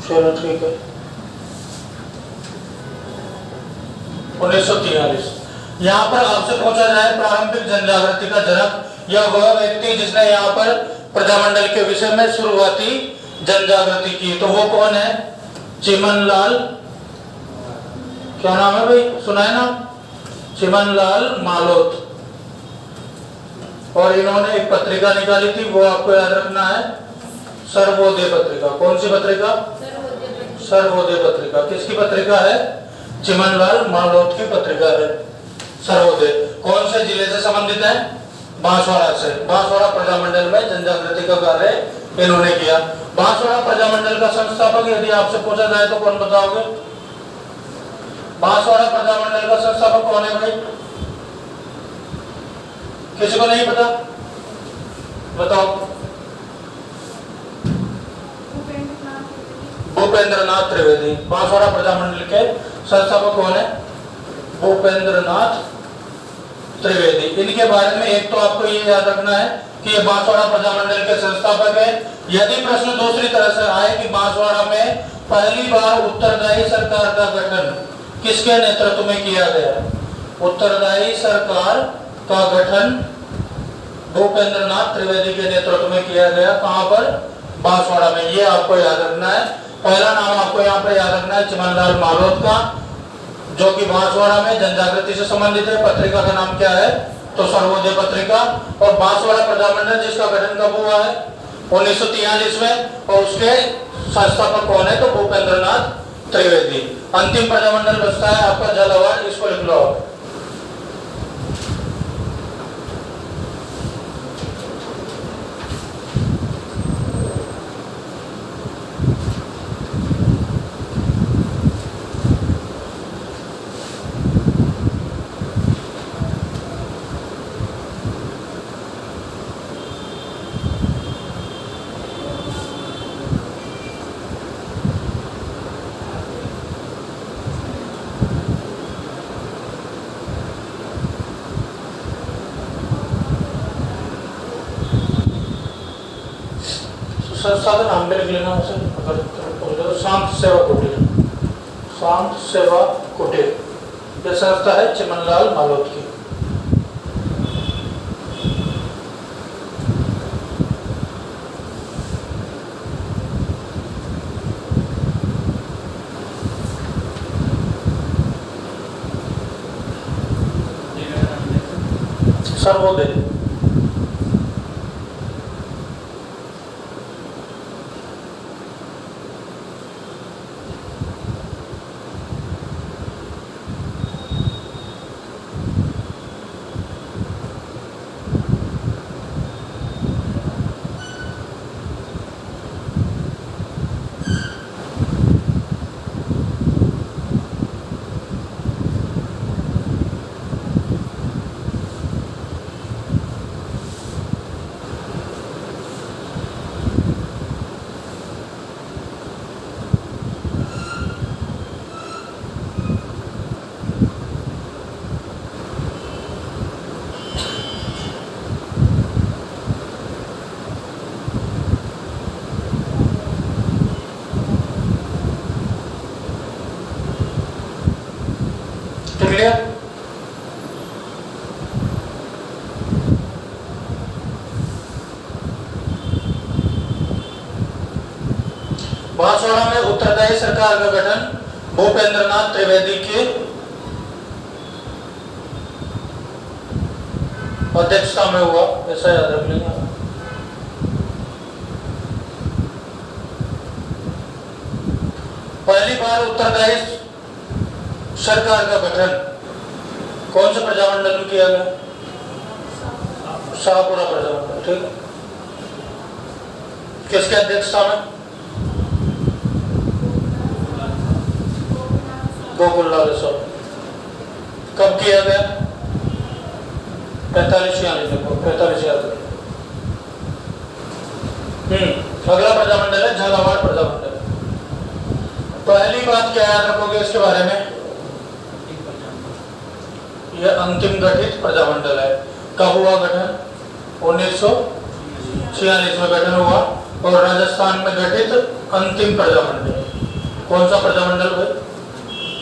चलो ठीक है। 1943। यहाँ पर आपसे पूछा जाए प्रारंभिक जनजागृति का जनक या वह व्यक्ति जिसने यहाँ पर प्रजामंडल के विषय में शुरुआती जनजागृति की, तो वो कौन है? चिमनलाल, क्या नाम है भाई, सुना है ना? चिमनलाल मालोत। और इन्होंने एक पत्रिका निकाली थी, वो आपको याद रखना है, सर्वोदय पत्रिका। कौन सी पत्रिका? सर्वोदय पत्रिका। किसकी पत्रिका है? चिमनलाल मालोत की पत्रिका है सर्वोदय। कौन से जिले से संबंधित है? बांसवाड़ा से। बांसवाड़ा प्रजामंडल में जनजागृति का कार्य इन्होंने किया। बांसवाड़ा प्रजामंडल का संस्थापक यदि आपसे पूछा जाए तो कौन बताओगे? बांसवाड़ा प्रजामंडल का संस्थापक कौन है भाई? किसी को नहीं पता? बताओ। भूपेंद्रनाथ त्रिवेदी। बांसवाड़ा प्रजामंडल के संस्थापक कौन है? भूपेंद्रनाथ त्रिवेदी। इनके बारे में एक तो आपको ये याद रखना है कि ये बांसवाड़ा प्रजामंडल के संस्थापक है। यदि प्रश्न दूसरी तरह से आए कि बांसवाड़ा में पहली बार उत्तरदायी सरकार का गठन किसके नेतृत्व में किया गया? उत्तरदायी सरकार का गठन भूपेंद्रनाथ त्रिवेदी के नेतृत्व में किया गया। कहां पर? बांसवाड़ा में। ये आपको याद रखना है। पहला नाम आपको यहाँ पर याद रखना है चिमनलाल मालोत का, जो कि बांसवाड़ा में जनजागृति से संबंधित है। पत्रिका का नाम क्या है? तो सर्वोदय पत्रिका। और बांसवाड़ा प्रजामंडल जिसका गठन कब हुआ है? 1943 में। और उसके संस्थापक कौन है? तो भूपेंद्रनाथ त्रिवेदी। अंतिम प्रजामंडल बचता है आपका झालावाड़, इसको लिख लो। संस्थापक नाम पे लिख लेना उसे, अगर शांत सेवा कुटीर। शांत सेवा कुटीर यह संस्था है चिमनलाल मालोत की। सर्वोदय। बांसवाड़ा में उत्तरदायी सरकार का गठन भूपेंद्रनाथ त्रिवेदी की अध्यक्षता में हुआ, ऐसा याद रख लेंगे। पहली बार उत्तरदायी सरकार का गठन कौन से प्रजामंडल में किया गया? शाहपुरा प्रजामंडल। ठीक है। किसके अध्यक्षता में? गोकुललाल साहब। कब किया गया? 45-46 को। 45-46। अगला प्रजामंडल है झालावाड़ प्रजामंडल। पहली बात क्या याद रखोगे इसके बारे में? यह अंतिम गठित प्रजामंडल है। कब हुआ गठन? 1946 में गठन हुआ। और राजस्थान में गठित अंतिम प्रजामंडल। कौन सा प्रजामंडल भाई?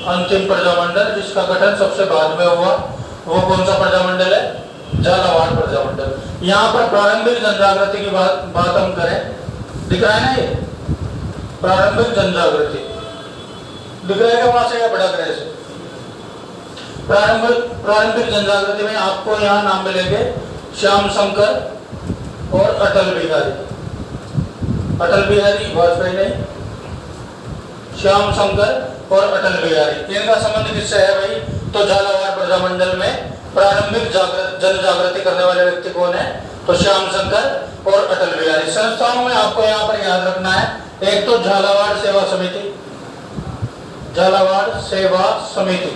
अंतिम प्रजामंडल, जिसका गठन सबसे बाद में हुआ, वो कौन सा प्रजामंडल है? झालावाड़ प्रजामंडल। यहाँ पर प्रारंभिक जनजागृति की बात हम करें, दिख रहा है ना, ये प्रारंभिक जनजागृति दिख रहा है वहां से या बड़ा ग्रह से? प्रारंभिक जनजागृति में आपको यहाँ नाम मिलेंगे श्याम शंकर और अटल बिहारी वाजपेयी नहीं, श्याम शंकर और अटल बिहारी, इनका संबंध किससे है भाई? तो झालावाड़ प्रजामंडल में प्रारंभिक जनजागृति करने वाले व्यक्ति कौन है? तो श्याम शंकर और अटल बिहारी। संस्थाओं में आपको यहाँ पर याद रखना है, एक तो झालावाड़ सेवा समिति, झालावाड़ सेवा समिति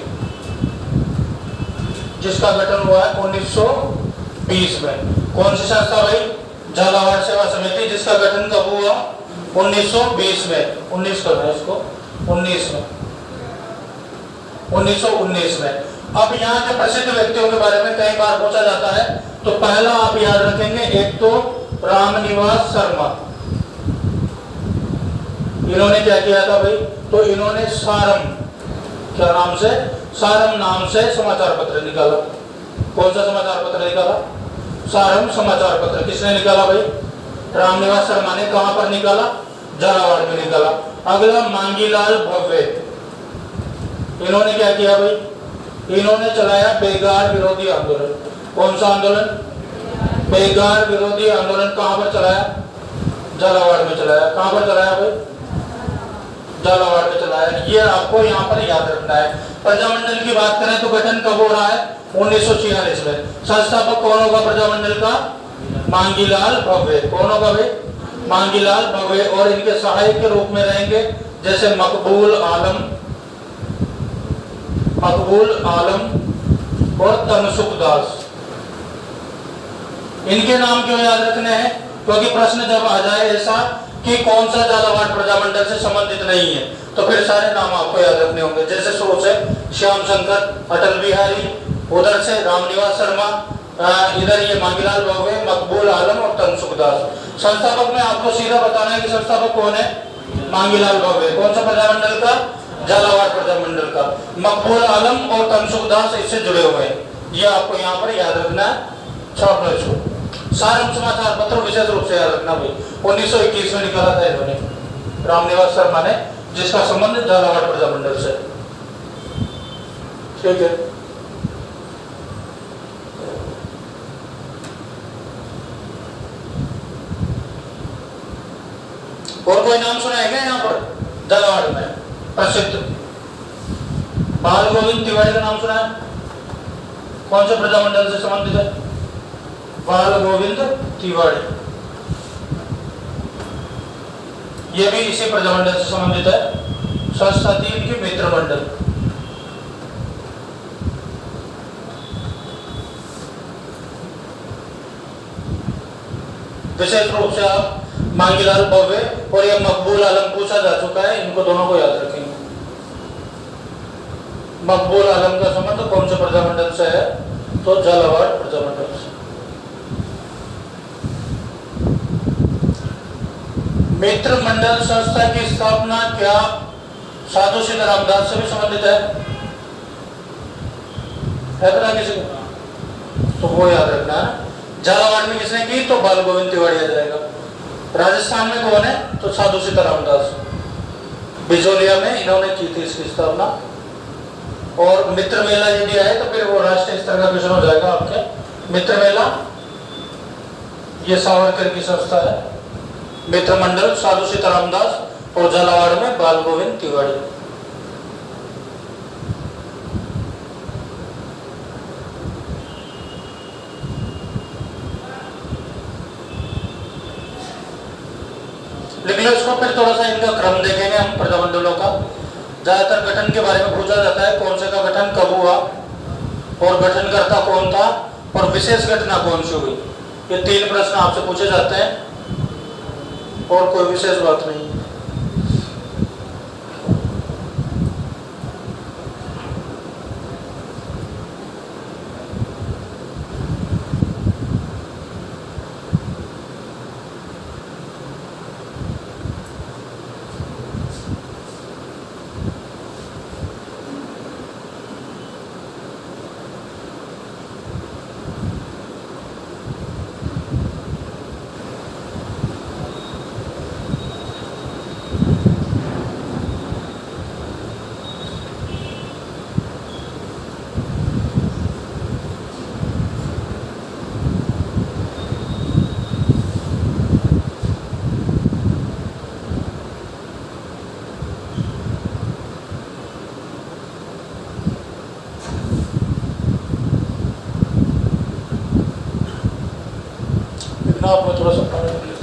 जिसका गठन हुआ है 1920 में। कौन सी संस्था भाई? झालावाड़ सेवा समिति, जिसका गठन कब हुआ? 1920 में। 19 करना है इसको, 1919 में। अब यहाँ के प्रसिद्ध व्यक्तियों के बारे में कई बार पूछा जाता है, तो पहला आप याद रखेंगे, एक तो रामनिवास शर्मा। इन्होंने क्या किया था भाई? तो इन्होंने सारम, क्या नाम से? सारम नाम से समाचार पत्र निकाला। कौन सा समाचार पत्र निकाला? सारम समाचार पत्र। किसने निकाला भाई? रामनिवास शर्मा ने। कहां पर निकाला? झालावाड़ में निकाला। अगला मांगीलाल भव्य, इन्होंने क्या किया भाई? इन्होंने चलाया बेगार विरोधी आंदोलन। कौन सा आंदोलन? बेगार विरोधी आंदोलन। कहां पर चलाया? झालावाड़ में चलाया। कहां पर चलाया भाई? झालावाड़ में चलाया। ये आपको यहाँ पर याद रखना है। प्रजामंडल की बात करें तो गठन कब हो रहा है? 1946 में। संस्थापक कौन होगा प्रजामंडल का? मांगीलाल भव्य। कौन होगा भाई? मांगीलाल भव्य। और इनके सहायक के रूप में रहेंगे जैसे मकबूल आलम और तनसुखदास। इनके नाम क्यों याद रखने हैं? क्योंकि प्रश्न जब आ जाए ऐसा कि कौन सा झालावाड़ प्रजामंडल से संबंधित नहीं है, तो फिर सारे नाम आपको याद रखने होंगे। जैसे शुरू से श्याम शंकर, अटल बिहारी, उधर से रामनिवास शर्मा, इधर ये मांगीलाल भव्य, मकबूल आलम और तनसुखदास। संस्थापक में आपको सीधा बताना है कि संस्थापक कौन है? मांगीलाल भव्य। कौन सा प्रजामंडल का? झालावाड़ प्रजामंडल का। मकबूल आलम और तनसुखदास इससे जुड़े हुए हैं, ये आपको यहाँ पर याद रखना है। सारम समाचार पत्र विशेष रूप से याद रखना भाई, 1921 में निकाला था इन्होंने, रामनिवास शर्मा ने, जिसका संबंध झालावाड़ प्रजामंडल से। ठीक है, और कोई नाम सुना है क्या यहाँ पर? झालावाड़ में प्रसिद्ध बाल गोविंद तिवारी का नाम सुना है? कौन से प्रजामंडल से संबंधित है? बाल गोविंद तिवारी, ये भी इसी प्रजामंडल से संबंधित है। संस्था 3 की मित्र मंडल। विशेष रूप से आप मांगीलाल भव्य और यह मकबूल आलम पूछा जा चुका है, इनको दोनों को याद रखेंगे। मकबूल आलम का संबंध कौन से प्रजामंडल से है? तो झालावाड़ प्रजामंडल से। मित्र मंडल संस्था की स्थापना क्या साधु सिंह रामदास से भी संबंधित है पता किसी को? तो वो याद रखना है। झालावाड़ में किसने की? तो बाल गोविंद तिवारी आ जाएगा। राजस्थान में कौन है? तो साधु सीता रामदास, बिजोलिया में इन्होंने की थी इसकी स्थापना। और मित्र मेला यदि आए तो फिर वो राष्ट्रीय स्तर का क्वेश्चन हो जाएगा आपके। मित्र मेला ये सावरकर की संस्था है। मित्र मंडल साधु सीता रामदास और झालावाड़ में बाल गोविंद तिवारी। लिख लो इसको, फिर थोड़ा सा इनका क्रम देखेंगे हम प्रजामंडलों का। ज्यादातर गठन के बारे में पूछा जाता है, कौन से का गठन कब हुआ और गठनकर्ता कौन था और विशेष घटना कौन सी हुई। ये 3 प्रश्न आपसे पूछे जाते हैं और कोई विशेष बात नहीं। आप थोड़ा सा पानी ले लेते।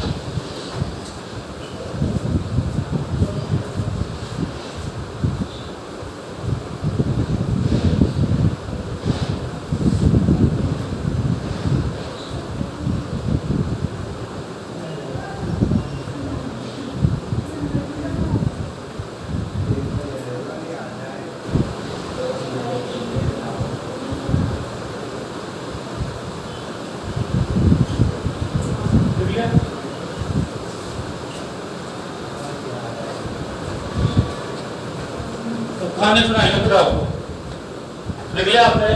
खाने सुनाएंगे फिर आपको। लिख लिया आपने?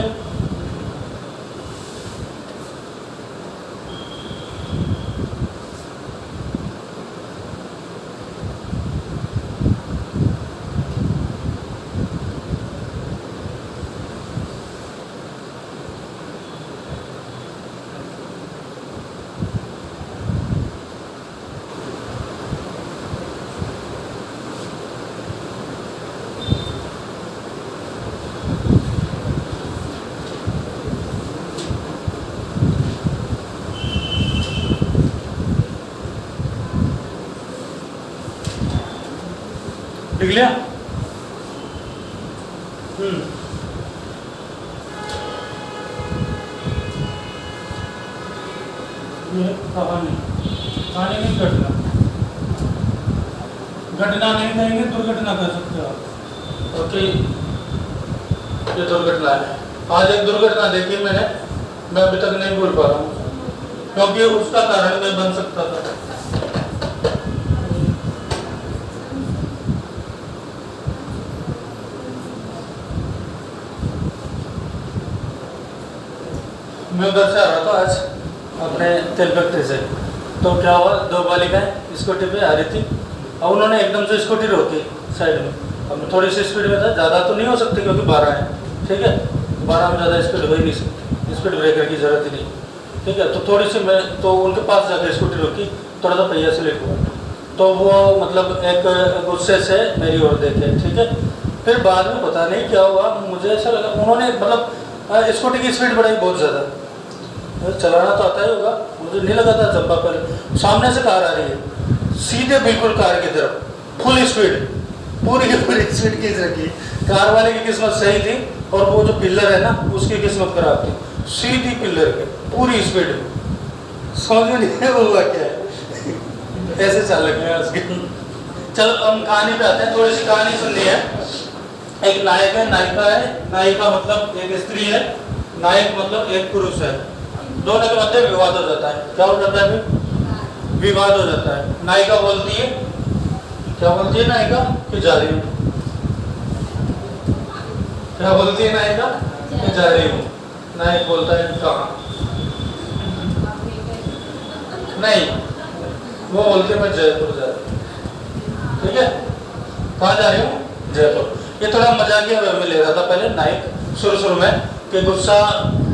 लिख लिया? ये कहानी नहीं घटना, घटना नहीं कहेंगे, दुर्घटना कह सकते हो आप। ओके, ये दुर्घटना है। आज एक दुर्घटना देखी मैंने, मैं अभी तक नहीं भूल पा रहा हूँ, क्योंकि उसका कारण मैं बन सकता था। मैं उधर से आ रहा था आज अपने तेल फैक्ट्री से, तो क्या हुआ, दो बालिकाएं स्कूटी पे आ रही थी और उन्होंने एकदम से स्कूटी रोकी साइड में। अब मैं थोड़ी सी स्पीड में था, ज़्यादा तो नहीं हो सकती क्योंकि 12 है, ठीक है, 12 में ज़्यादा स्पीड हो ही नहीं सकती, स्पीड ब्रेकर की ज़रूरत ही नहीं, ठीक है। तो थोड़ी सी मैं तो उनके पास जाकर स्कूटी रोकी, थोड़ा सा पहिया स्लिप हुआ, तो वो मतलब एक गुस्से से मेरी ओर देखे, ठीक है। फिर बाद में पता नहीं क्या हुआ, मुझे ऐसा लगा उन्होंने मतलब स्कूटी की स्पीड बढ़ाई बहुत ज़्यादा। चलाना तो आता ही होगा, मुझे नहीं लगा था जब्बा पर। सामने से कार आ रही है, सीधे बिल्कुल कार की तरफ, फुल स्पीड, पूरी की पूरी स्पीड खींच रखी। कार वाले की किस्मत सही थी और वो जो पिलर है ना उसकी किस्मत खराब थी, सीधी पिलर के पूरी स्पीड में, समझ में नहीं हुआ क्या है, ऐसे चालक है उसकी। चलो हम कहानी पे आते हैं, थोड़ी सी कहानी सुननी है। एक नायक है, नायिका है, नायिका मतलब एक स्त्री है, नायक मतलब एक पुरुष है, दोनों के मध्य विवाद हो जाता है। क्या हो जाता है? विवाद हो जाता है। नायिका बोलती है, क्या बोलती है नायिका? कि जा रही हूँ। क्या बोलती है नायिका? कि जा रही हूँ। नायक बोलता है कहाँ? नहीं, वो बोलती है मैं जयपुर जा रही हूँ, ठीक है। कहाँ जा रही हूँ? जयपुर। ये थोड़ा मजाकिया वे में ले रहा था पहले नायक शुरू में, कि गुस्सा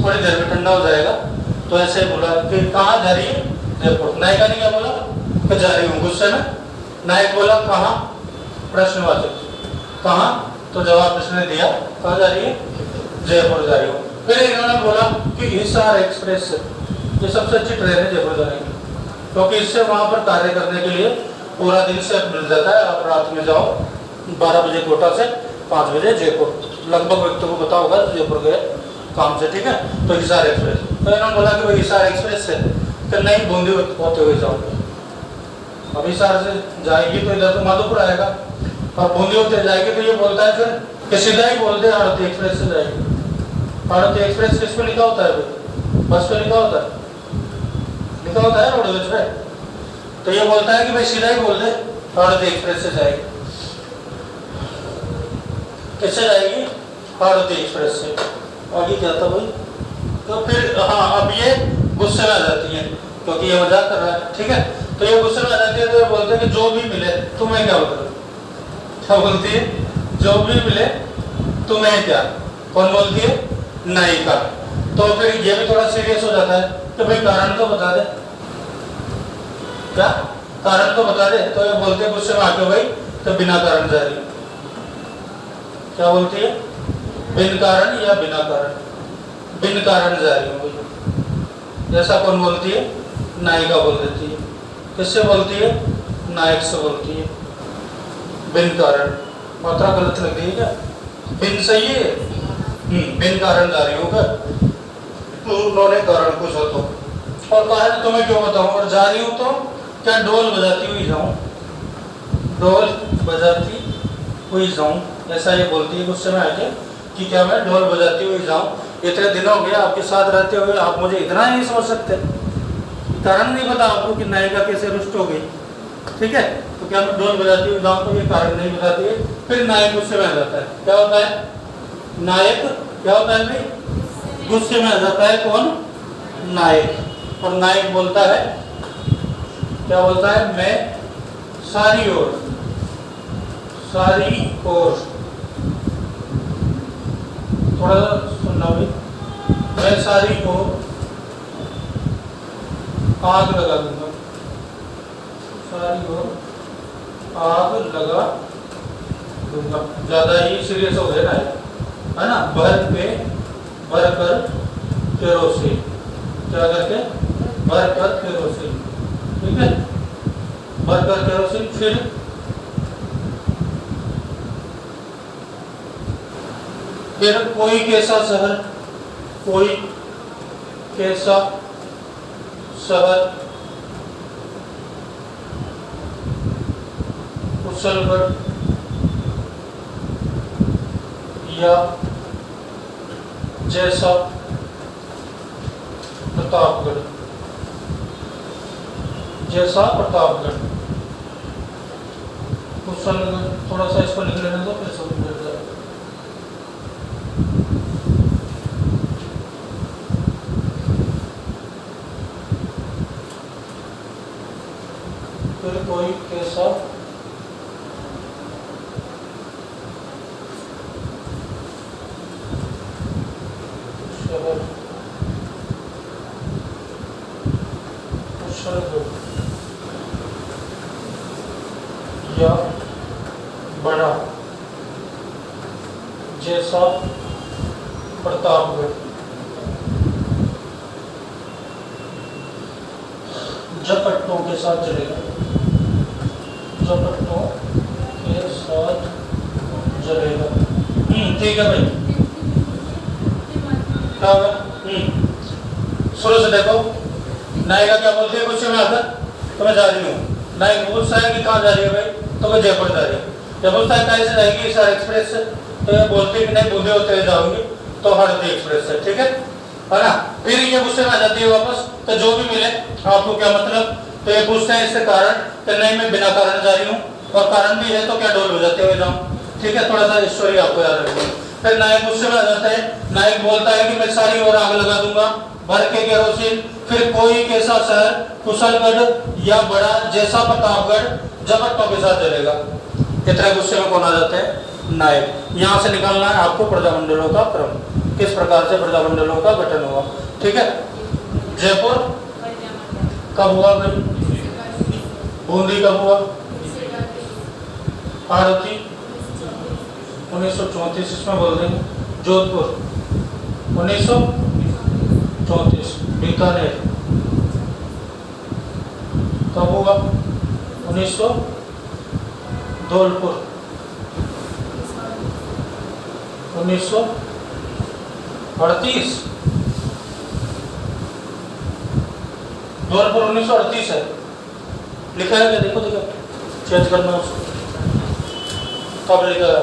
थोड़ी देर में ठंडा हो जाएगा, तो ऐसे बोला कि कहाँ जा रही है? जयपुर। नायिका ने क्या बोला? कि जा रही हूँ। गुस्से में नायक बोला कहाँ? प्रश्नवाचक, कहाँ? तो जवाब उसने दिया, कहाँ जा रही है? जयपुर जा रही हूँ। फिर इन्होंने बोला कि हिसार एक्सप्रेस से, ये सबसे अच्छी ट्रेन है जयपुर जाने की, क्योंकि इससे वहाँ पर कार्य करने के लिए पूरा दिन से मिल जाता है। आप रात में जाओ 12 बजे कोटा से 5 बजे जयपुर, लगभग व्यक्ति को पता होगा जयपुर गए काम से, ठीक है। तो हिसार एक्सप्रेस, तो इन्होंने बोला कि भाई हिसार एक्सप्रेस से, फिर नहीं बूंदी होते हुए जाओगे। अब हिसार से जाएगी तो इधर तो माधोपुर आएगा, और बूंदी होते जाएगी तो ये बोलता है फिर कि सीधा ही बोलते हैं आरती एक्सप्रेस से जाएगी। आरती एक्सप्रेस किस पे लिखा होता है भाई? बस पे लिखा होता है, लिखा होता है रोडवेज पे। तो ये बोलता है कि भाई सीधा ही बोल दे आरती एक्सप्रेस से जाएगी। किससे जाएगी? आरती एक्सप्रेस से। आगे क्या था भाई? तो फिर हाँ, अब ये गुस्से में आ जाती है क्योंकि ये मजाक कर रहा है, ठीक है। तो ये गुस्से में आ जाती है, तो ये बोलते हैं कि जो भी मिले तुम्हें क्या होता है? क्या बोलती है? जो भी मिले तुम्हें क्या? कौन बोलती है? नायिका। तो फिर ये भी थोड़ा सीरियस हो जाता है कि भाई कारण तो बता दे, क्या कारण तो बता दे। तो ये बोलते हैं गुस्से में आके भाई तो बिना कारण जा रही। क्या बोलती है? बिन कारण या बिना कारण? बिन कारण जा रही हूँ। ऐसा कौन बोलती है? नायिका बोल देती है। किससे बोलती है? नायक से बोलती है। बिन कारण, मात्रा गलत लग रही है क्या? बिन सही है, बिन कारण जा रही होगा तो उन्होंने कारण पूछा तो, और कारण तुम्हें क्यों बताऊं, और जा रही हूं तो क्या ढोल बजाती हुई जाऊं, ढोल बजाती हुई जाऊं, ऐसा ये बोलती है गुस्से में आके कि क्या मैं ढोल बजाती हुई जाऊं। इतने दिन हो गए आपके साथ रहते हुए, आप मुझे इतना ही नहीं समझ सकते, कारण नहीं पता आपको कि नायिका कैसे रुष्ट हो गई, ठीक है? तो क्या मैं ढोल बजाती हुई जाऊं, तो ये कारण नहीं बताती है। फिर नायक गुस्से में आ जाता है। क्या होता है? नायक क्या होता है भाई? गुस्से में आ जाता है। कौन? नायक। और नायक बोलता है, क्या बोलता है? मैं सारी ओर, सारी ओर, थोड़ा सा सुनना भाई, मैं सारी ओर आग लगा दूंगा, सारी ओर आग लगा दूंगा। ज्यादा ही सीरियस हो गए ना, है ना? भर कर केरोसिन, क्या करके? भर कर केरोसिन, ठीक है? भर कर केरोसिन। फिर कोई कैसा शहर, कोई कैसा शहर कुशलगढ़ या जैसा प्रतापगढ़, जैसा प्रतापगढ़, कुशलगढ़, थोड़ा सा इसको लिख लेने दो फिर सब मिल जाएगा। फिर कोई कैसा शहर कुशलगढ़ या बड़ा जैसा प्रतापगढ़, झपट्टों के साथ जलेगा, झपट्टों के साथ जलेगा। ठीक है भाई, क्या होगा? शुरू से देखो, नायिका क्या बोलती है गुस्से में आकर? तो मैं जा रही हूँ। नायक पूछता है कि कहाँ जा रही है भाई? तो मैं जयपुर जा रही हूँ। जब पूछता है कहीं से जाएगी? सर एक्सप्रेस से। तो ये बोलती है कि नहीं, बूंदे होते हुए जाऊंगी, तो हरदी एक्सप्रेस से, ठीक है ना? फिर ये गुस्से में आ जाती है वापस, तो जो भी मिले आपको क्या मतलब? तो ये पूछते हैं इससे कारण, तो नहीं मैं बिना कारण जा रही हूँ, और कारण भी है तो क्या ढोल बजाते हुए जाऊँ, ठीक है? थोड़ा सा स्टोरी आपको याद रखना। फिर नायक गुस्से में आ जाता है। नायक बोलता है कि मैं सारी ओर आग लगा दूंगा, भर के केरोसिन। फिर कोई कैसा शहर कुशलगढ़ या बड़ा जैसा प्रतापगढ़ झपट्टों के साथ जलेगा। इतने गुस्से में कौन आ जाते हैं? नायक। यहाँ से निकालना है आपको प्रजामंडलों का क्रम, किस प्रकार से प्रजामंडलों का गठन हुआ, ठीक है? जयपुर कब हुआ भाई? बूंदी कब हुआ? आरती 1934, इसमें बोल देंगे। जोधपुर 1934, बीकानेर कब हुआ? 1900, धौलपुर 1938, धौलपुर 1938 है, लिखा है क्या? देखो चेंज करना उसको, कब लिखा है?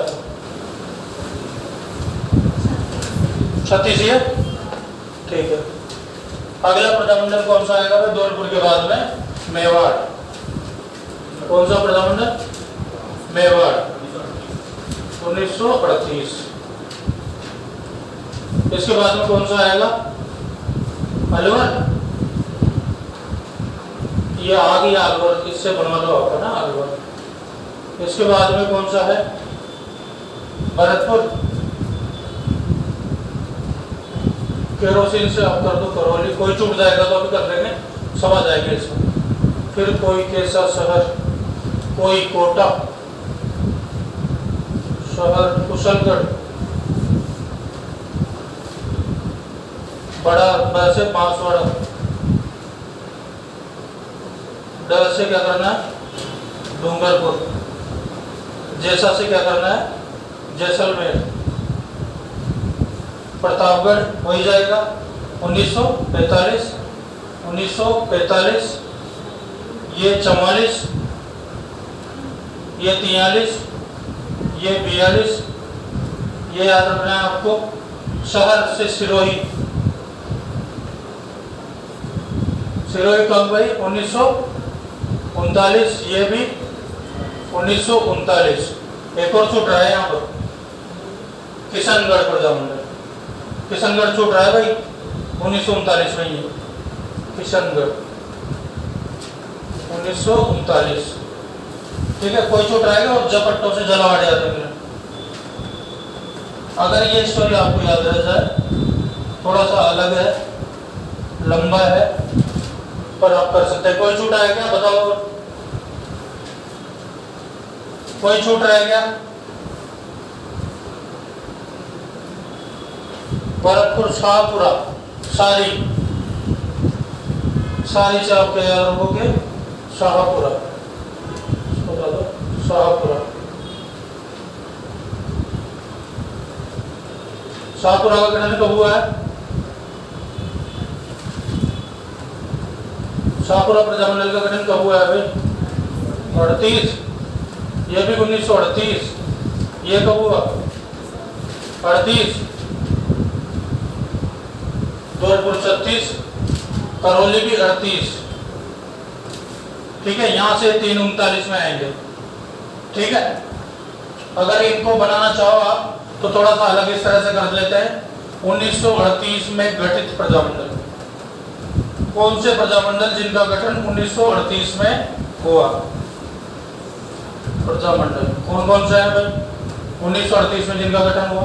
36 है, ठीक है। अगला प्रजामंडल कौन सा आएगा भाई? धौलपुर के बाद में मेवाड़। कौन सा प्रजामंडल? मेवाड़ 1938। इसके बाद में कौन सा आएगा? अलवर। ये आ गया अलवर, इससे बनवा लो आपका ना अलवर। इसके बाद में कौन सा है? भरतपुर। केरोसिन से आप कर दो करौली, कोई चूक जाएगा तो अभी कर लेंगे, सब आ जाएंगे इसमें। फिर कोई कैसा शहर, कोई कोटा शहर कुशलगढ़, बड़ा वैसे बांसवाड़ा, ड से क्या करना है, डूंगरपुर। जैसा से क्या करना है, जैसलमेर। प्रतापगढ़ हो ही जाएगा 1945, 1945। ये 44, ये 43, ये 42। ये याद रखना है आपको। शहर से सिरोही, सिरोही कब भाई, 1939। ये भी 1939। एक और छूट रहा है यहाँ पर, किशनगढ़ प्रजामंडल। किशनगढ़ छूट रहा है भाई 1939 में। ये किशनगढ़ 1939, ठीक है। कोई छूट रहेगा और झपट्टों से जलावाड़ याद रखना। अगर ये स्टोरी आपको याद रह जाए, थोड़ा सा अलग है, लंबा है, पर आप कर सकते हैं। कोई छूट है क्या, बताओ। कोई छूट रह गया, भरतपुर, शाहपुरा, सारी सारी से आप क्या याद रखोगे, शाहपुरा, बता दो, शाहपुरा। शाहपुरा का गठन कब हुआ है, शाहपुरा प्रजामंडल का गठन कब हुआ है भाई, 38। ये भी 1938। ये कब हुआ, 38। धौलपुर 36, करौली भी 38, ठीक है। यहां से 339 में आएंगे, ठीक है। अगर इनको बनाना चाहो आप तो थोड़ा सा अलग इस तरह से कर लेते हैं। 1938 में गठित प्रजामंडल, कौन से प्रजामंडल जिनका गठन 1938 में हुआ, प्रजामंडल कौन कौन से है भाई 1938 में जिनका गठन हुआ,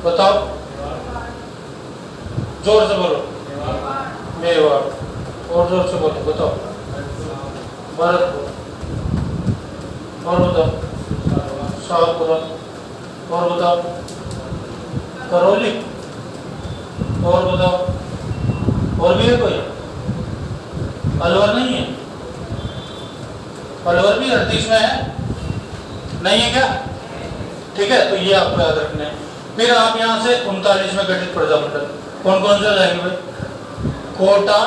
बताओ, जोर से बोलो। मेवाड़, और जोर से बोलो, बताओ। भरतपुर, और बताओ। शाहपुरा, और बताओ। करौली, और बताओ। और भी है कोई, अलवर नहीं है, अलवर भी 38 में है, नहीं है क्या, ठीक है। तो ये आपको याद रखना है। फिर आप यहाँ से 39 में गठित प्रजामंडल कौन कौन से जाएंगे भाई, कोटा,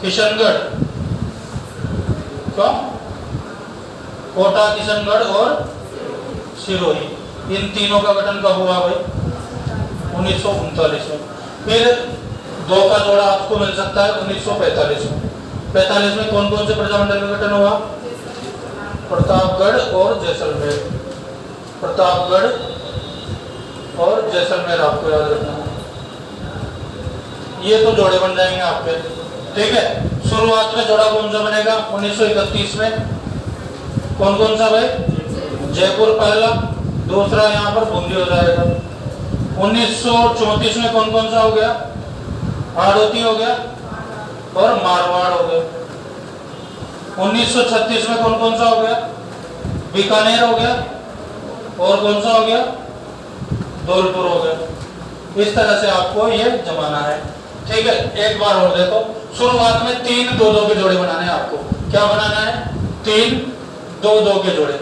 किशनगढ़, क्यों, कोटा, किशनगढ़ और सिरोही। इन तीनों का गठन कब हुआ भाई, 1939 में। फिर दो का जोड़ा आपको मिल सकता है 1945 में। 45 में कौन कौन से प्रजामंडल का गठन हुआ, प्रतापगढ़ और जैसलमेर। प्रतापगढ़ और जैसलमेर आपको याद रखना है। ये तो जोड़े बन जाएंगे आपके, ठीक है। शुरुआत में जोड़ा कौन सा बनेगा 1931 में, कौन कौन सा भाई, जयपुर पहला, दूसरा यहाँ पर बूंदी हो जाएगा। 1934 में कौन कौन सा हो गया, हाड़ौती हो गया और मारवाड़ हो गया। 1936 में कौन कौन सा हो गया, बीकानेर हो गया, और कौन सा हो गया, धौलपुर हो गया। इस तरह से आपको ये जमाना है, ठीक है। एक बार और देखो, शुरुआत में 3 2-2 के जोड़े बनाने हैं आपको। क्या बनाना है, 3 2-2 के जोड़े।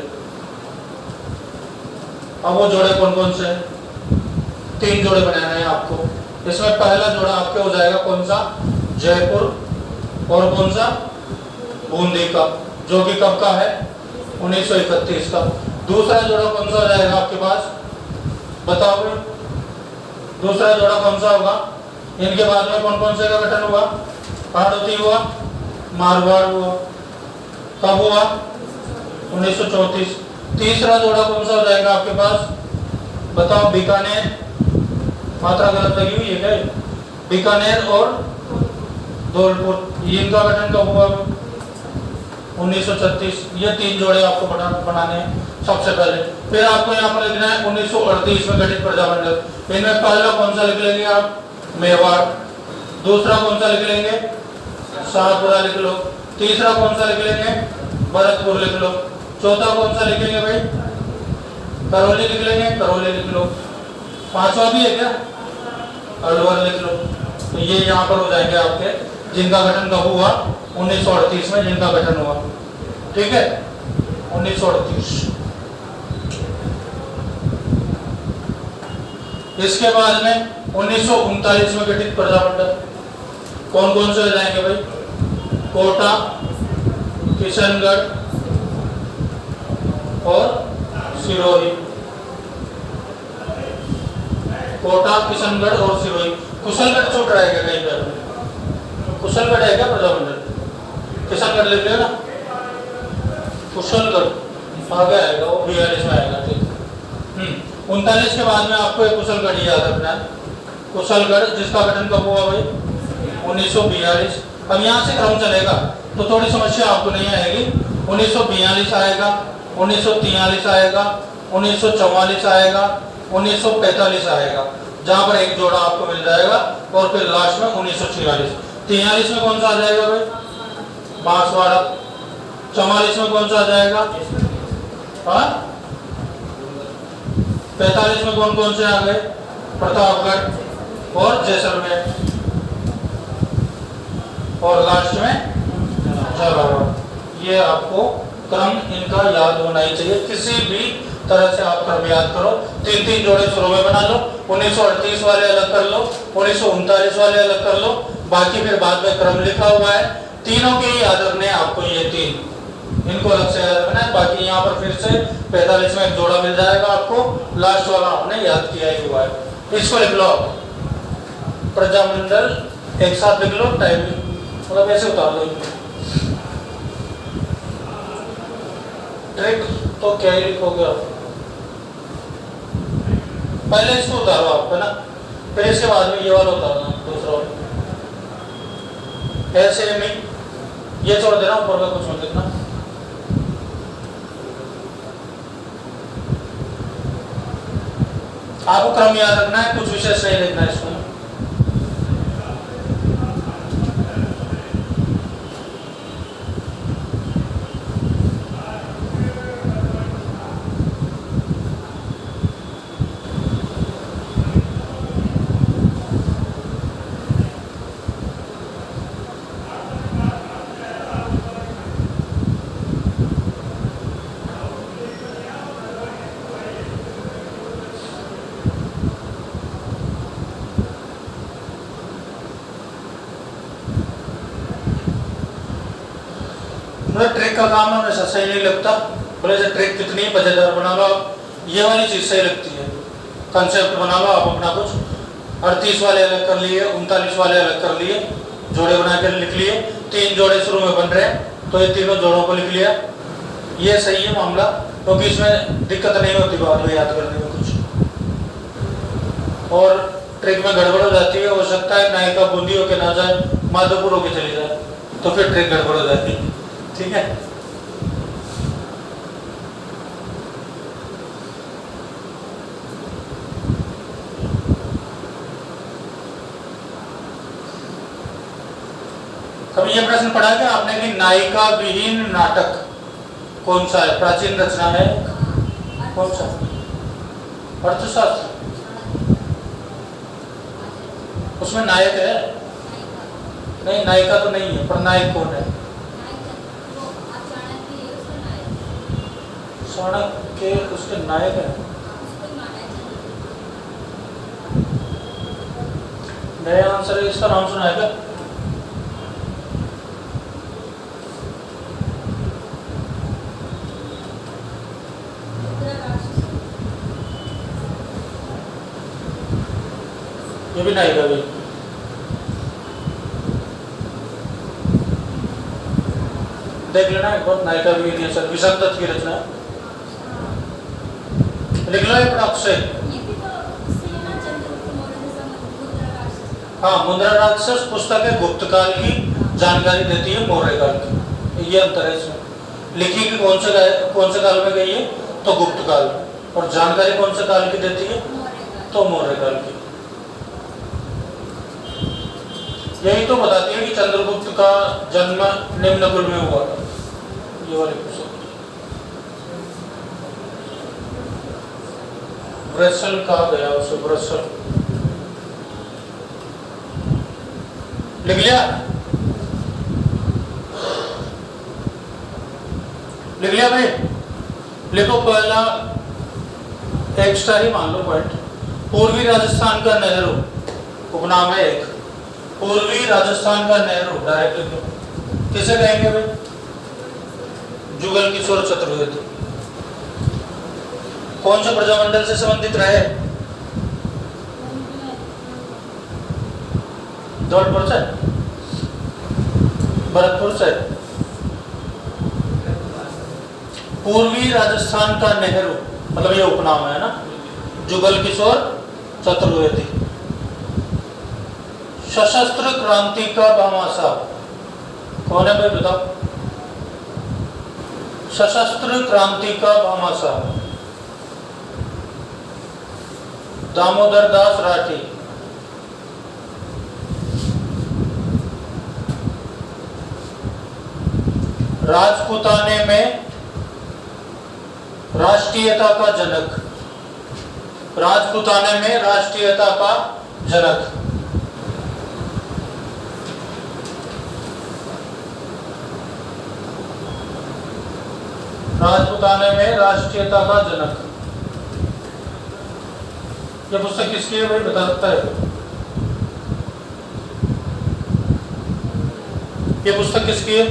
अब वो जोड़े कौन कौन से, 3 जोड़े बनाने हैं आपको। इसमें पहला जोड़ा आपके हो जाएगा कौन सा, जयपुर, और कौन सा, बूंदी का, जो कि कब का है 1931 का। दूसरा जोड़ा कौन सा हो जाएगा आपके पास, बताओ। दूसरा जोड़ा कौन सा होगा, इनके बाद में कौन कौन से का गठन हुआ, हाड़ौती हुआ, मारवाड़ हुआ, कब हुआ 1934। तीसरा जोड़ा कौन सा हो जाएगा आपके पास, बताओ, बीकानेर, मात्रा गलत लगी हुई है क्या, बीकानेर और धौलपुर, इनका गठन कब हुआ 1936। ये 3 जोड़े आपको बनाने हैं सबसे पहले। फिर आपको यहाँ पर लिखना है 1938 में गठित प्रजामंडल। इनमें पहला कौन सा लिख लेंगे आप, मेवाड़। दूसरा कौन सा लिख लेंगे, शाहपुरा लिख लो। तीसरा कौन सा लिख लेंगे, भरतपुर लिख लो। चौथा कौन सा लिखेंगे भाई, करौली लिख लेंगे, करौली लिख लो। पांचवा भी है क्या, अलवर लिख लो। तो ये यहाँ पर हो जाएंगे आपके जिनका गठन कब हुआ? 1938 में जिनका गठन हुआ, ठीक है, 1938। इसके बाद में 1939 में गठित प्रजामंडल कौन कौन से हो जाएंगे भाई? कोटा, किशनगढ़ और सिरोही। कोटा, किशनगढ़ और सिरोही। कुशलगढ़ छूट रहा है क्या कहीं पर? कुशलगढ़ है क्या प्रजामंडल? किशनगढ़ लिख लिया ना, कुशलगढ़ आगे आएगा, वो 42 में आएगा, ठीक। 39 के बाद में आपको एक कुशलगढ़ याद रखना है। कुशलगढ़ जिसका गठन कब हुआ भाई? 1942। अब यहाँ से क्रम चलेगा तो थोड़ी समस्या आपको नहीं आएगी। 1942 आएगा, 1943 आएगा, 1944 आएगा, 1945 आएगा, जहां पर एक जोड़ा आपको मिल जाएगा, और फिर लास्ट में 1946। 43 में कौन सा आ जाएगा भाई? बांसवाड़ा। 44 में कौन सा आ जाएगा? 45 में कौन कौन से आ गए? प्रतापगढ़ और जैसलमेर, और लास्ट में झालावाड़। ये आपको क्रम इनका याद होना ही चाहिए। किसी भी तरह से आप क्रम याद करो। 3-3 जोड़े शुरू में बना लो, 1938 वाले अलग कर लो, 1939 वाले अलग कर लो, बाकी फिर बाद में क्रम लिखा हुआ है, तीनों के ही याद रखने हैं आपको। ये 3 इनको अलग से याद रखना है। बाकी यहाँ पर फिर से 45 में एक जोड़ा मिल जाएगा आपको, लास्ट वाला आपने याद किया ही हुआ है। इसको लिख लो प्रजामंडल, एक साथ लिख लो, टाइम मतलब ऐसे उतार लो। ट्रिक तो क्या ही लिखोगे आप, पहले इसको उतारो आप, है ना, फिर इसके बाद में ये वाला उतारना, दूसरा वाला ऐसे में ये छोड़ देना, ऊपर का कुछ मत लिखना। आपको क्रम याद रखना है, कुछ विशेष नहीं लिखना है इसमें। ट्रिक का काम हमेशा सही नहीं लगता, बोले से ट्रिक कितनी मजेदार बना लो, ये वाली चीज सही लगती है। कंसेप्ट बना लो आप अपना कुछ, 38 वाले अलग कर लिए, 39 वाले अलग कर लिए, जोड़े बना कर लिख लिए, 3 जोड़े शुरू में बन रहे हैं तो ये तीनों जोड़ों को लिख लिया, ये सही है मामला, क्योंकि इसमें दिक्कत नहीं होती बाद में याद करने में कुछ। और ट्रिक में गड़बड़ हो जाती है, हो सकता है नायिका बूंदी होके ना जाए, माधोपुर होके चली जाए, तो फिर ट्रिक गड़बड़ हो जाती है, ठीक है। कभी ये प्रश्न पढ़ा कि आपने कि नायिका विहीन नाटक कौन सा है? प्राचीन रचना है कौन सा? अर्थशास्त्र। उसमें नायक है? नहीं, नायिका तो नहीं है, पर नायक कौन है? चाणक्य उसके नायक है। नया आंसर है, इसका नाम सुना है क्या? ये भी नायिका भी देख लेना एक बार, नायिका भी नहीं है सर, विशाल दत्त की रचना है, लिख लो एक अक्षय। हाँ, मुद्रा राक्षस पुस्तक है, गुप्त काल की जानकारी देती है मौर्य काल की, ये अंतर है इसमें। लिखी कि कौन से काल में गई है तो गुप्त काल, और जानकारी कौन से काल की देती है तो मौर्य काल की। यही तो बताती है कि चंद्रगुप्त का जन्म निम्नकुल में हुआ था, ये वाली पुस्तक। ब्रसल कहा गया उसे, ब्रसल लिख लिया। लिख लिया भाई? लिखो पहला एक्स्ट्रा ही मान लो पॉइंट। पूर्वी राजस्थान का नेहरू उपनाम है एक। पूर्वी राजस्थान का नेहरू डायरेक्ट लिख लो। किसे कहेंगे भाई? जुगल किशोर चतुर्वेदी। कौन से प्रजामंडल से संबंधित रहे? जौनपुर से, भरतपुर से। पूर्वी राजस्थान का नेहरू मतलब ये उपनाम है ना, जुगल किशोर चतुर्वेदी। सशस्त्र क्रांति का भामाशाह कौन है भाई बताओ? सशस्त्र क्रांति का भामाशाह दामोदर दास राठी। राजपूताने में राष्ट्रीयता का जनक। राजपूताने में राष्ट्रीयता का जनक। राजपूताने में राष्ट्रीयता का जनक। ये पुस्तक किसकी है भाई बता सकता है? ये पुस्तक किसकी है?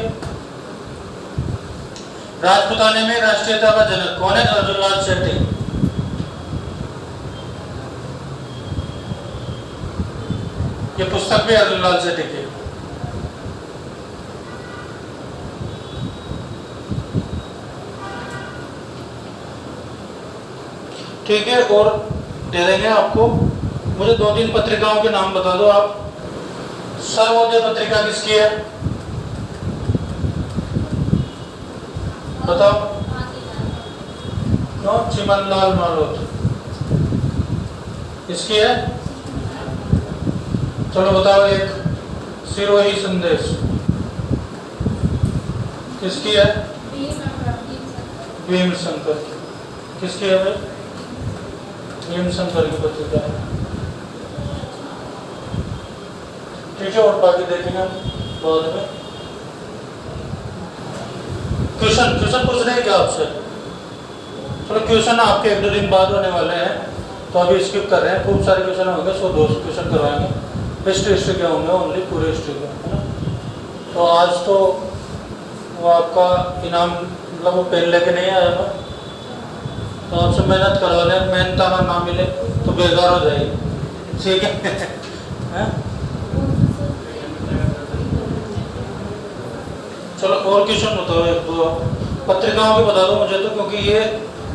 राजपूताने में राष्ट्रीयता का जनक कौन है? अर्जुन लाल सेठी। ये पुस्तक भी अर्जुन लाल सेठी की। ठीक है, और दे देंगे आपको। मुझे 2-3 पत्रिकाओं के नाम बता दो आप। सर्वोदय पत्रिका किसकी है बताओ? चिमनलाल मारोत किसकी है? चलो बताओ। एक सिरोही संदेश किसकी है? भीम शंकर किसकी है भाई? भीम शंकर की पत्रिका है। ठीक है, और बाकी देखेंगे बाद में। क्वेश्चन पूछ रहे हैं क्या आपसे? चलो क्वेश्चन आपके 1-2 दिन बाद होने वाले हैं, तो अभी स्किप कर रहे हैं। खूब सारे क्वेश्चन होंगे, 100-200 क्वेश्चन करवाएंगे। हिस्ट्री के होंगे, ओनली पूरे हिस्ट्री के, है ना। तो आज तो वो आपका इनाम मतलब वो पेन लेके नहीं आया ना, तो आपसे मेहनत करवा लें। मेहनत अगर ना मिले तो बेकार हो जाएगी। ठीक है चलो और क्वेश्चन बताओ। एक दो पत्रिकाओं के बता दो मुझे तो, क्योंकि ये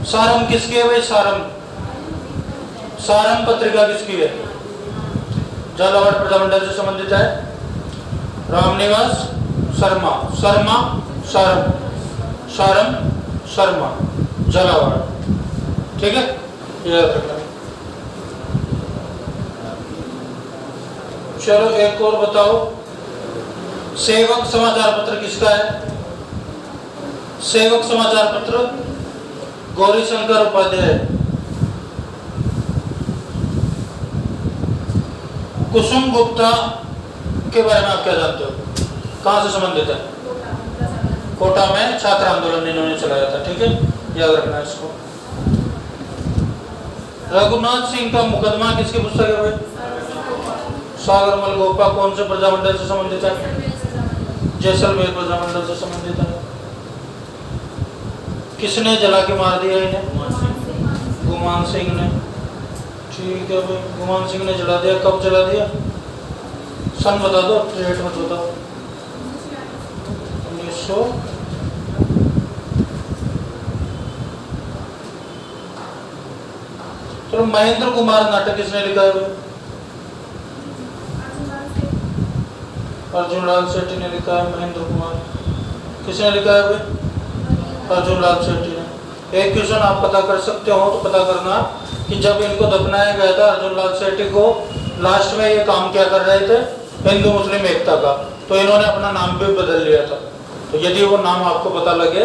सारम किसकी है भाई? सारम पत्रिका किसकी है? झालावाड़ प्रजामंडल से संबंधित है। रामनिवास शर्मा, शर्मा झालावाड़। ठीक है, याद रखना। चलो एक और बताओ। सेवक समाचार पत्र किसका है? सेवक समाचार पत्र गौरी शंकर उपाध्याय। कुसुम गुप्ता के बारे में आप क्या जानते हो? कहाँ से संबंधित है? कोटा में छात्र आंदोलन इन्होंने चलाया था। ठीक है, याद रखना इसको। रघुनाथ सिंह का मुकदमा किसकी पुस्तक है भाई? सागरमल गोपा। कौन से प्रजामंडल से संबंधित है? जैसलमेर प्रजामंडल से संबंधित है। किसने जला के मार दिया इन्हें? गुमान सिंह ने। ठीक है भाई, गुमान सिंह ने जला दिया। कब जला दिया? सन बता दो, डेट मत बताओ। 1900। चलो महेंद्र कुमार नाटक किसने लिखा है? अर्जुन लाल सेठी ने लिखा है। महेंद्र कुमार किसने लिखा है भाई? अर्जुन लाल सेठी ने। एक क्वेश्चन आप पता कर सकते हो तो पता करना कि जब इनको दफनाया गया था अर्जुन लाल सेठी को, लास्ट में ये काम क्या कर रहे थे? हिंदू मुस्लिम एकता का। तो इन्होंने अपना नाम भी बदल लिया था। तो यदि वो नाम आपको पता लगे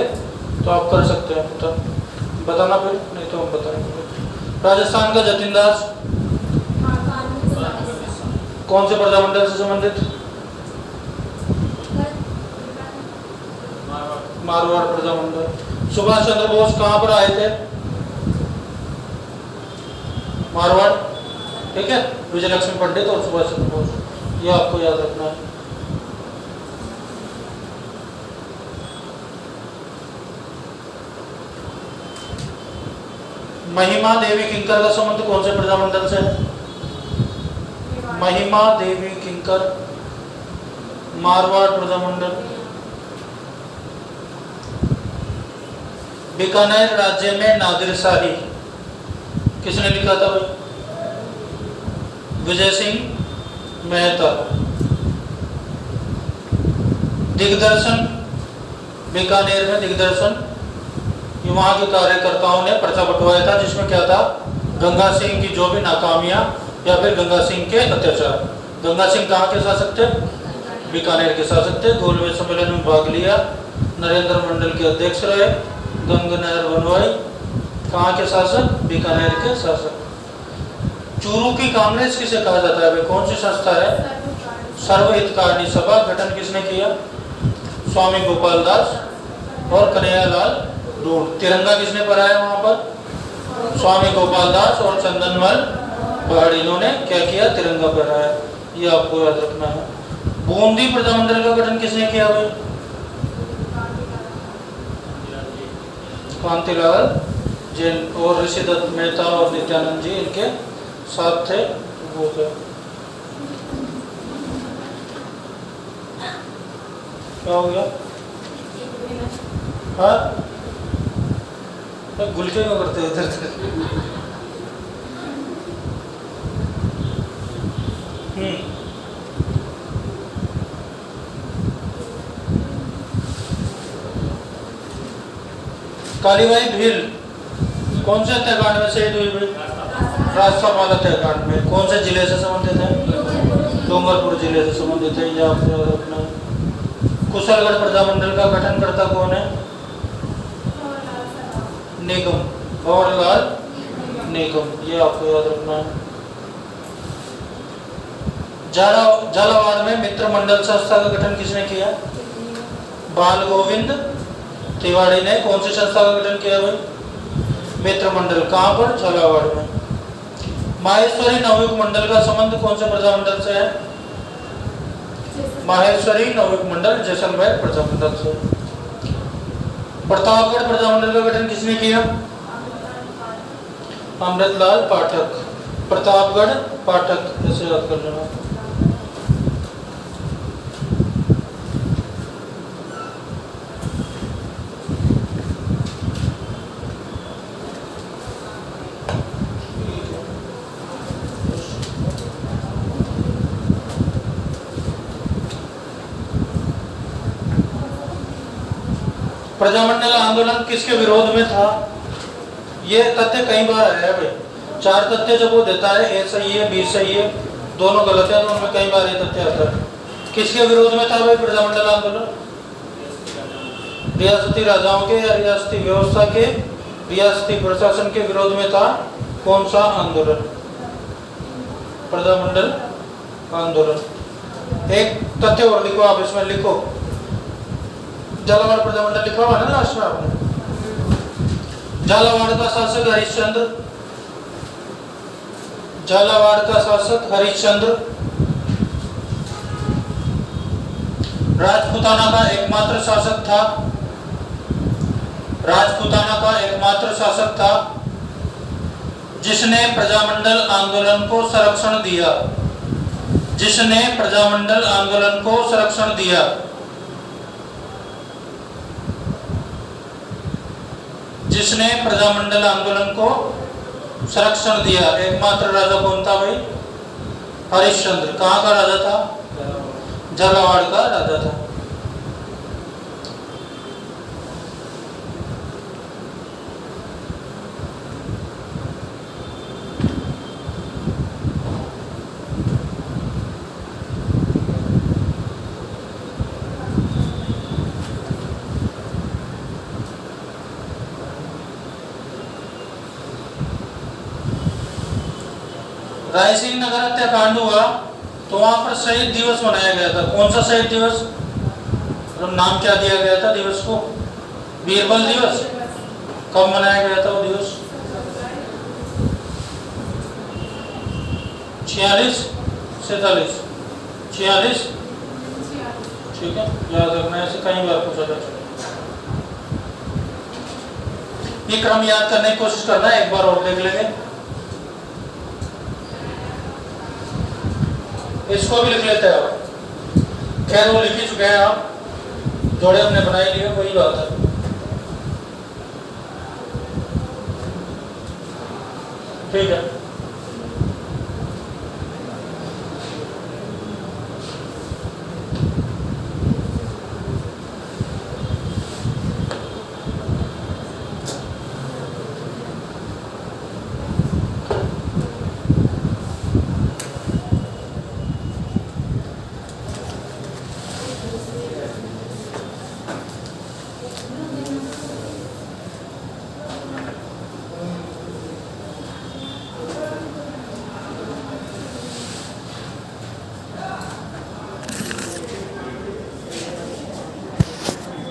तो आप कर सकते हैं पता। बताना फिर, नहीं तो हम बताएंगे। राजस्थान का जतिन दास कौन से प्रजामंडल से संबंधित? मारवाड़ प्रजामंडल। सुभाष चंद्र बोस कहाँ पर आए थे? मारवाड़। ठीक है, विजय लक्ष्मी पंडित और सुभाष चंद्र बोस, ये आपको याद रखना है। महिमा देवी किंकर का संबंध कौन से प्रजामंडल से है? महिमा देवी किंकर, मारवाड़ प्रजामंडल। बीकानेर राज्य में नादिर शाही किसने लिखा था भाई? विजय सिंह मेहता। दिग्दर्शन, बीकानेर में दिग्दर्शन, वहां के कार्यकर्ताओं ने पर्चा बंटवाया था, जिसमें क्या था? गंगा सिंह की जो भी नाकामियां या फिर गंगा सिंह के अत्याचार। गंगा सिंह कहाँ के शासक थे? बीकानेर के शासक थे। गोलमेज सम्मेलन में भाग लिया, नरेंद्र मंडल के अध्यक्ष रहे। गंगनहर बनवाई, कहाँ के शासक? बीकानेर के शासक। चूरू की कांग्रेस किसे कहा जाता है भाई? कौन सी संस्था है? सर्वहितकारिणी सभा। गठन किसने किया? स्वामी गोपाल दास और कन्हैयालाल ढूंढ। तिरंगा किसने फहराया वहां पर? स्वामी गोपाल दास और चंदनमल पहाड़, इन्होंने क्या किया? तिरंगा फहराया। ये आपको याद रखना है। बूंदी प्रजामंडल का गठन किसने किया भाई? कांतिलाल जैन और ऋषिदत्त मेहता और नित्यानंद जी इनके साथ थे। वो थे क्या हो गया? हाँ, गुलके क्यों करते इधर से? कालीबाई भील कौन से हत्याकांड में शहीद हुई भाई? राजसमंद हत्याकांड में। कौन से जिले से संबंधित है? डूंगरपुर जिले से संबंधित है। ये आपको याद रखना है। कुशलगढ़ प्रजामंडल का गठनकर्ता कौन है? निगम, भंवरलाल निगम, ये आपको याद रखना है। झालावाड़ में मित्र मंडल संस्था का गठन किसने किया? बाल गोविंद तिवारी ने। कौन सी संस्था का गठन किया भाई? मित्र मंडल। कहाँ पर? झालावाड़ में। माहेश्वरी नवयुग मंडल का संबंध कौन से प्रजामंडल से है? माहेश्वरी नवयुग मंडल जैसलमेर प्रजामंडल से। प्रतापगढ़ प्रजामंडल का गठन किसने किया? अमृतलाल पाठक। प्रतापगढ़ पाठक, ऐसे याद कर लेना। प्रजामंडल आंदोलन किसके विरोध में था? ये तथ्य कई बार आया है भाई। 4 तथ्य जब वो देता है, ए सही है, बी सही है, दोनों गलत है, तो उनमें कई बार ये तथ्य आता है। किसके विरोध में था भाई प्रजामंडल आंदोलन? रियासती राजाओं के या रियासती व्यवस्था के, रियासती प्रशासन के विरोध में था। कौन सा आंदोलन? प्रजामंडल आंदोलन। एक तथ्य और लिखो आप, इसमें लिखो झालावाड़ प्रजामंडल लिखा हुआ है ना लास्ट में आपने। झालावाड़ का शासक हरिश्चंद्र, झालावाड़ का शासक हरिश्चंद्र। राजपूताना का एकमात्र शासक था, राजपूताना का एकमात्र शासक था जिसने प्रजामंडल आंदोलन को संरक्षण दिया, जिसने प्रजामंडल आंदोलन को संरक्षण दिया। जिसने प्रजामंडल आंदोलन को संरक्षण दिया, एकमात्र राजा कौन था भाई? हरिश्चंद्र। कहाँ का राजा था? झालावाड़ का राजा था। रायसिंह नगर हत्याकांड हुआ तो वहां पर शहीद दिवस मनाया गया था। कौन सा शहीद दिवस? नाम क्या दिया गया था दिवस को? बीरबल दिवस कब मनाया गया था वो दिवस? 46 47 46। ठीक है, याद रखना है, ऐसे कई बार पूछा जा सकता है। ये क्रम याद करने की कोशिश करना है, एक बार और देख लेंगे। इसको भी लिख लेते हैं आप, खैर वो लिख ही चुके हैं आप, जोड़े हमने बनाए लिए, वही बात है। ठीक है।